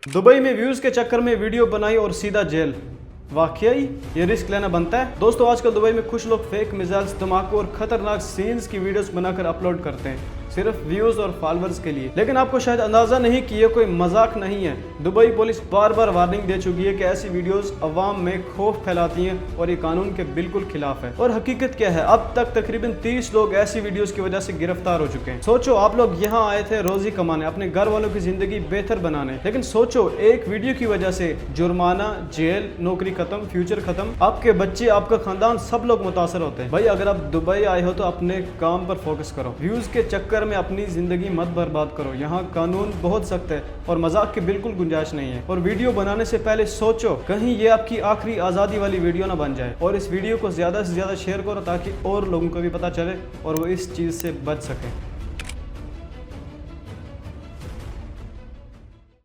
Dubai में views के चक्कर में वीडियो बनाई और सीधा जेल। वाकई ये रिस्क लेना बनता है। दोस्तों आजकल दुबई में कुछ लोग फेक मिसाइल्स, धमाकों और खतरनाक सीन्स की वीडियोस बनाकर अपलोड करते हैं सिर्फ व्यूज और फॉलोअर्स के लिए। लेकिन आपको शायद अंदाजा नहीं कि ये कोई मजाक नहीं है। दुबई पुलिस बार बार वार्निंग दे चुकी है कि ऐसी वीडियोस अवाम में खौफ फैलाती हैं और ये कानून के बिल्कुल खिलाफ है। और हकीकत क्या है, अब तक तकरीबन 30 लोग ऐसी वीडियोस की वजह से गिरफ्तार हो चुके हैं। सोचो आप लोग यहाँ आए थे रोजी कमाने, अपने घर वालों की जिंदगी बेहतर बनाने, लेकिन सोचो एक वीडियो की वजह से जुर्माना, जेल, नौकरी खत्म, फ्यूचर खत्म, आपके बच्चे, आपका खानदान, सब लोग मुतासर होते हैं। भाई अगर आप दुबई आए हो तो अपने काम पर फोकस करो, व्यूज के चक्कर में अपनी जिंदगी मत बर्बाद करो। यहाँ कानून बहुत सख्त है और मजाक की बिल्कुल गुंजाइश नहीं है। और वीडियो बनाने से पहले सोचो कहीं ये आपकी आखिरी आज़ादी वाली वीडियो ना बन जाए। और इस वीडियो को ज़्यादा से ज़्यादा शेयर करो ताकि और लोगों को भी पता चले और वो इस चीज़ से बच सकें।